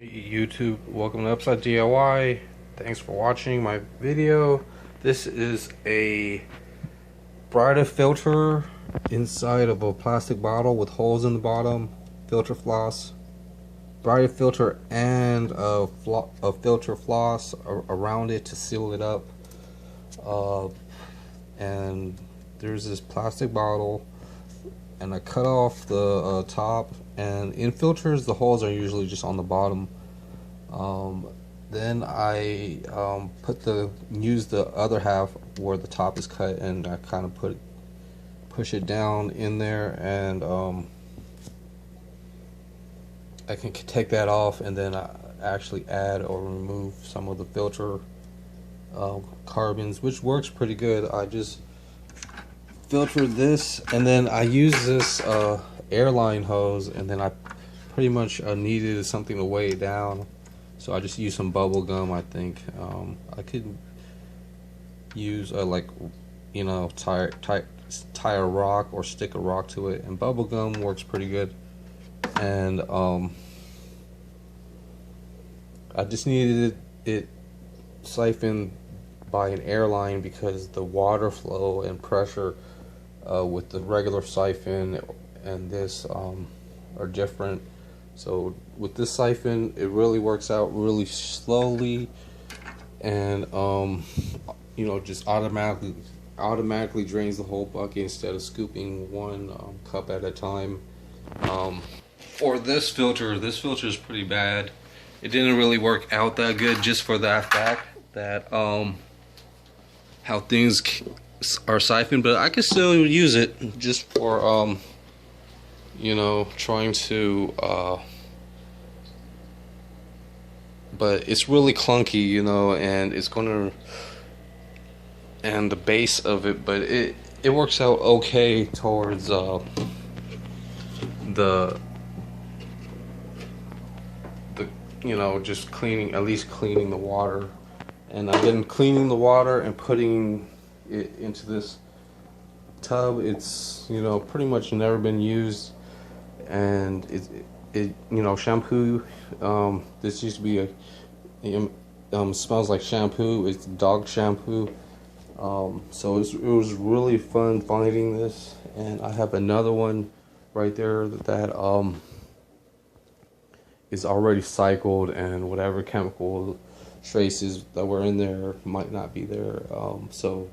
YouTube, welcome to Upside DIY. Thanks for watching my video. This is a Brita filter inside of a plastic bottle with holes in the bottom, filter floss, Brita filter, and a filter floss around it to seal it up. And there's this plastic bottle, and I cut off the top. And in filters, the holes are usually just on the bottom. Then I use the other half where the top is cut, and I kind of push it down in there, and I can take that off, and then I actually add or remove some of the filter carbons, which works pretty good. I just filter this, and then I use this airline hose, and then I pretty much needed something to weigh it down, so I just use some bubble gum. I think I could use tie a rock or stick a rock to it, and bubble gum works pretty good. And I just needed it siphoned by an airline because the water flow and pressure with the regular siphon and this are different. So with this siphon, it really works out really slowly, and just automatically drains the whole bucket instead of scooping one cup at a time. For this filter is pretty bad. It didn't really work out that good, just for that fact that how things are siphoned, but I can still use it just for trying to but it's really clunky, and it's gonna, and the base of it, but it works out okay towards the just cleaning, at least cleaning the water. And I've been cleaning the water and putting it into this tub. It's pretty much never been used, and it shampoo. This used to be smells like shampoo. It's dog shampoo. So it was really fun finding this, and I have another one right there that is already cycled, and whatever chemical traces that were in there might not be there. So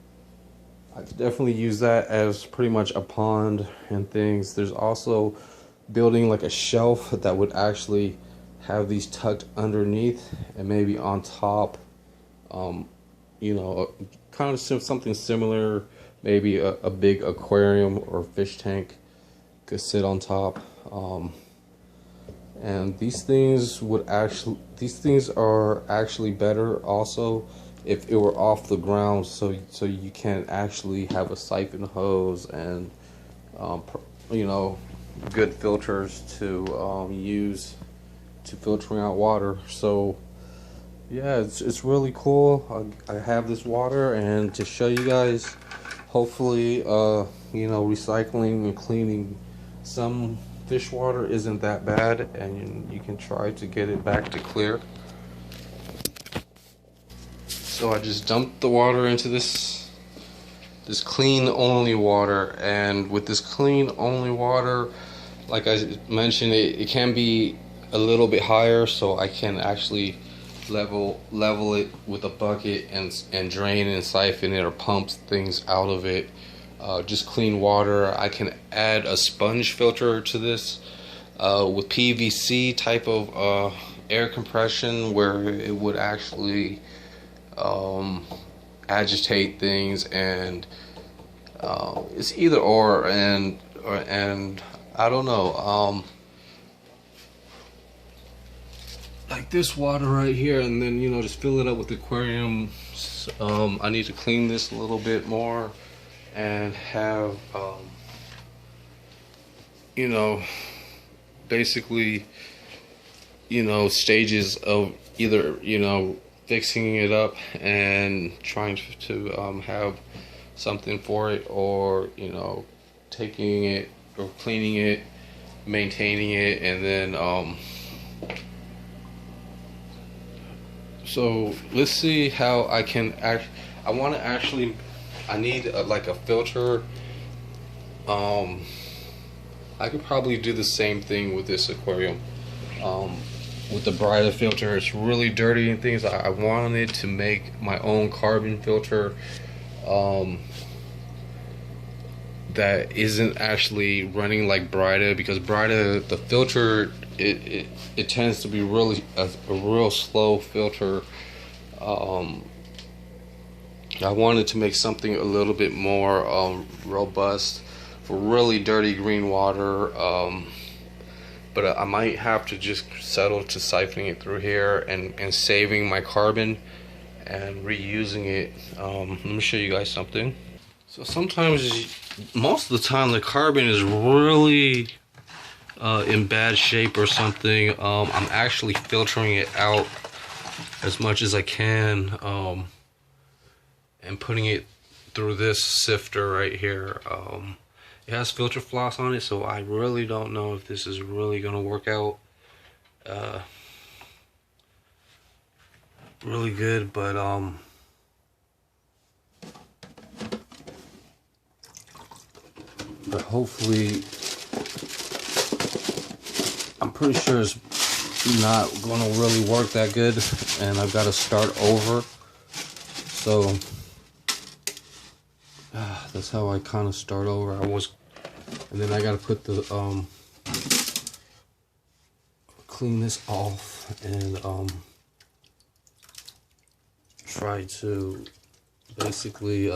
I could definitely use that as pretty much a pond and things. There's also building like a shelf that would actually have these tucked underneath and maybe on top, kind of something similar. Maybe a big aquarium or fish tank could sit on top. And these things are actually better also if it were off the ground, so you can actually have a siphon hose and good filters to use to filtering out water. So yeah, it's really cool. I have this water, and to show you guys, hopefully recycling and cleaning some fish water isn't that bad, and you can try to get it back to clear. So I just dumped the water into this clean only water, and with this clean only water, like I mentioned, it can be a little bit higher, so I can actually level it with a bucket and drain and siphon it or pump things out of it. Just clean water. I can add a sponge filter to this with PVC type of air compression, where it would actually agitate things, and it's either or, and I don't know, like this water right here, and then just fill it up with aquarium. I need to clean this a little bit more and have basically stages of either fixing it up and trying to have something for it, or taking it or cleaning it, maintaining it, and then So let's see how I can act. I need like a filter. I could probably do the same thing with this aquarium. With the brighter filter, it's really dirty and things. I wanted to make my own carbon filter that isn't actually running like Brita, because Brita, the filter, it tends to be really a real slow filter. I wanted to make something a little bit more robust for really dirty green water, but I might have to just settle to siphoning it through here and saving my carbon and reusing it. Let me show you guys something. So sometimes, most of the time, the carbon is really in bad shape or something. I'm actually filtering it out as much as I can, and putting it through this sifter right here. It has filter floss on it, so I really don't know if this is really gonna work out really good, but hopefully, I'm pretty sure it's not gonna really work that good, and I've got to start over. So that's how I kind of start over. And then I got to put the clean this off and try to basically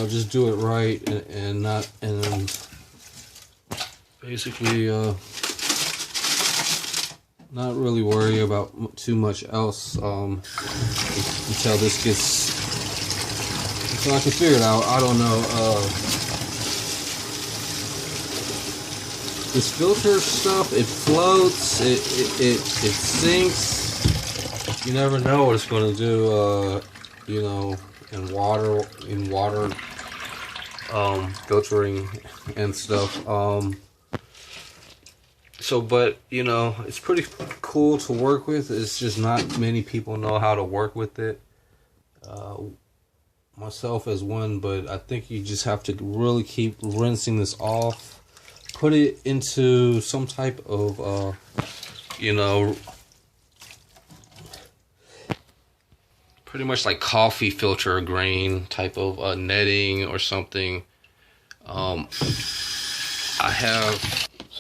just do it right and basically not really worry about too much else until this gets, so I can figure it out. I don't know. This filter stuff, it floats, it sinks. You never know what it's going to do. In water filtering and stuff. But it's pretty cool to work with. It's just not many people know how to work with it, myself as one. But I think you just have to really keep rinsing this off, put it into some type of pretty much like coffee filter grain type of netting or something.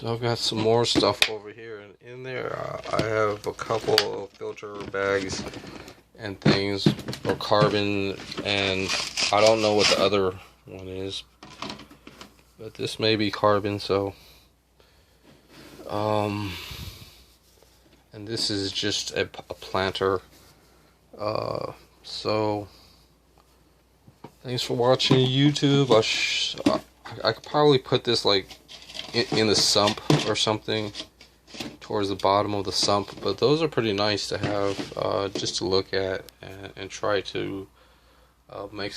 I've got some more stuff over here, and in there I have a couple of filter bags and things for carbon, and I don't know what the other one is, but this may be carbon. So and this is just a planter. So thanks for watching YouTube. I could probably put this like in the sump or something, towards the bottom of the sump, but those are pretty nice to have just to look at and try to make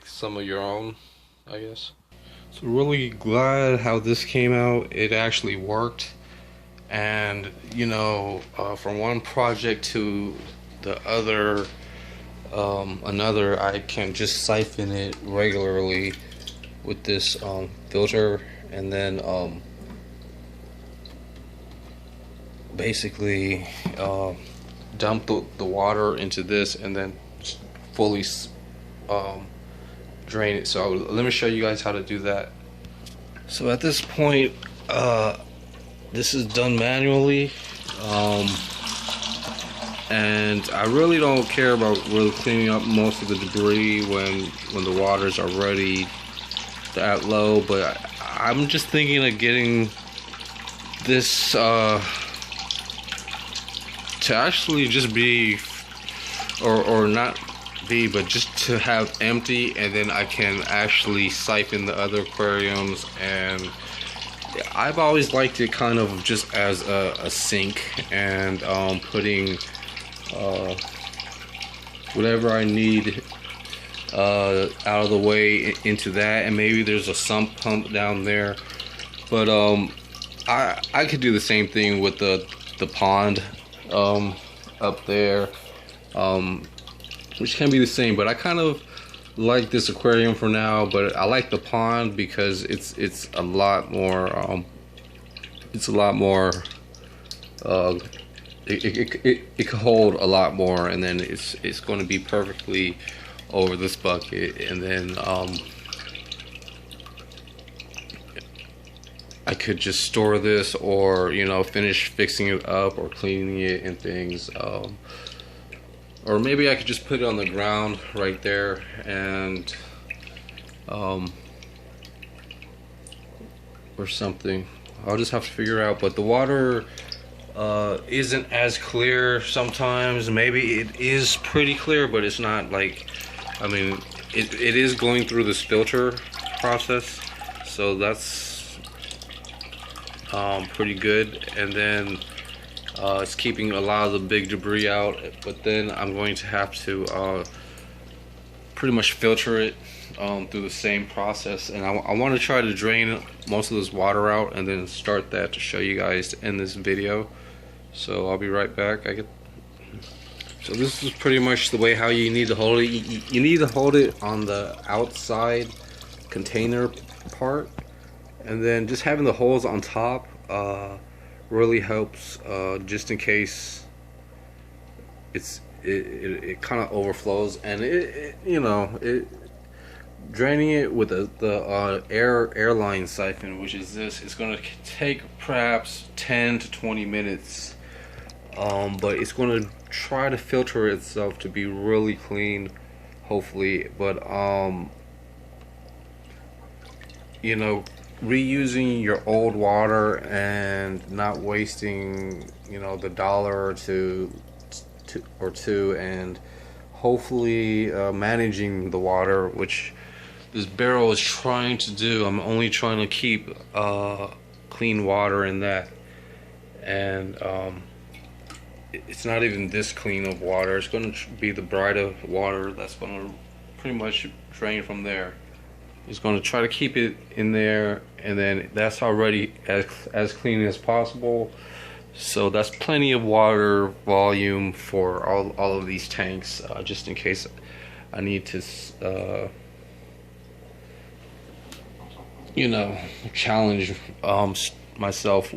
some of your own, I guess. So really glad how this came out. It actually worked, and from one project to the other, another, I can just siphon it regularly with this filter, and then basically dump the water into this, and then fully drain it. So let me show you guys how to do that. So at this point, this is done manually, and I really don't care about really cleaning up most of the debris when the waters are already that low, but I'm just thinking of getting this to actually just be, or not be, but just to have empty, and then I can actually siphon the other aquariums. And I've always liked it kind of just as a sink, and putting whatever I need out of the way into that, and maybe there's a sump pump down there. But I could do the same thing with the pond up there, which can be the same. But I kind of like this aquarium for now. But I like the pond because it's a lot more. It's a lot more. It can hold a lot more, and then it's going to be perfectly over this bucket, and then I could just store this, or finish fixing it up or cleaning it and things, or maybe I could just put it on the ground right there, and or something. I'll just have to figure out. But the water isn't as clear sometimes. Maybe it is pretty clear, but it's not like, I mean, it is going through this filter process, so that's pretty good. And then it's keeping a lot of the big debris out, but then I'm going to have to pretty much filter it through the same process, and I want to try to drain most of this water out and then start that to show you guys in this video. So I'll be right back. So this is pretty much the way how you need to hold it. You need to hold it on the outside container part, and then just having the holes on top really helps, just in case it kind of overflows, and it draining it with the airline siphon, which is this. It's going to take perhaps 10 to 20 minutes, but it's going to try to filter itself to be really clean, hopefully. But reusing your old water and not wasting the dollar or two, and hopefully managing the water, which this barrel is trying to do. I'm only trying to keep clean water in that, and it's not even this clean of water. It's going to be the brighter water that's going to pretty much drain from there. It's going to try to keep it in there, and then that's already as clean as possible. So that's plenty of water volume for all of these tanks, just in case I need to challenge myself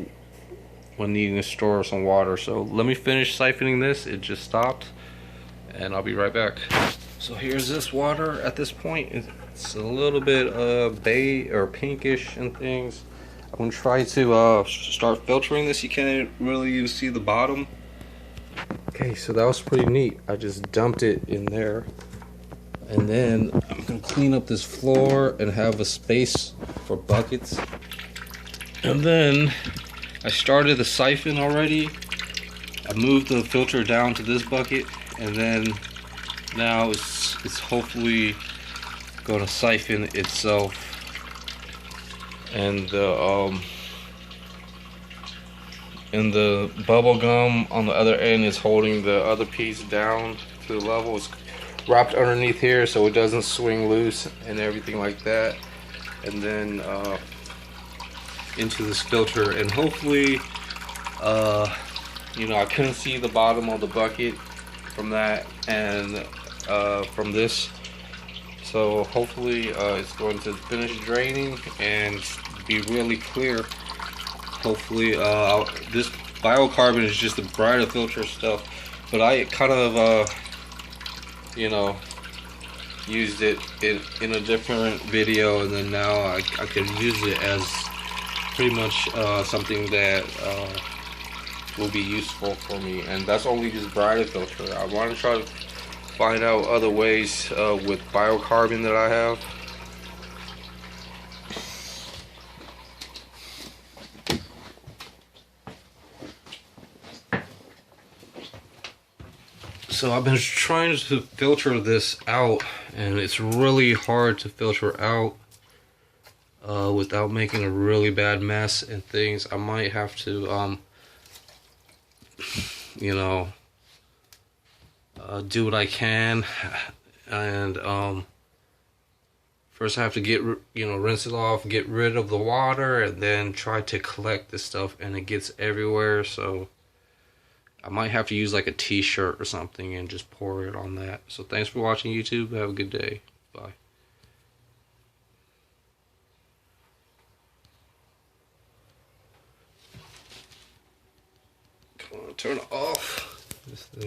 when needing to store some water. So let me finish siphoning this. It just stopped, and I'll be right back. So here's this water at this point. It's a little bit beige or pinkish and things. I'm gonna try to start filtering this. You can't really even see the bottom. Okay, so that was pretty neat. I just dumped it in there, and then I'm gonna clean up this floor and have a space for buckets. And then I started the siphon already. I moved the filter down to this bucket, and then now it's hopefully gonna siphon itself. And the bubble gum on the other end is holding the other piece down to the level. It's wrapped underneath here so it doesn't swing loose and everything like that. And then into this filter, and hopefully I couldn't see the bottom of the bucket from that and from this. So hopefully it's going to finish draining and be really clear. Hopefully this biocarbon is just the brighter filter stuff, but I kind of used it in a different video, and then now I can use it as pretty much something that will be useful for me. And that's only just brighter filter. I want to try to find out other ways with biocarbon that I have. So I've been trying to filter this out, and it's really hard to filter out without making a really bad mess and things. I might have to do what I can, and First I have to rinse it off, get rid of the water, and then try to collect this stuff, and it gets everywhere. So I might have to use like a t-shirt or something and just pour it on that. So thanks for watching, YouTube. Have a good day. Bye. Come on, turn it off.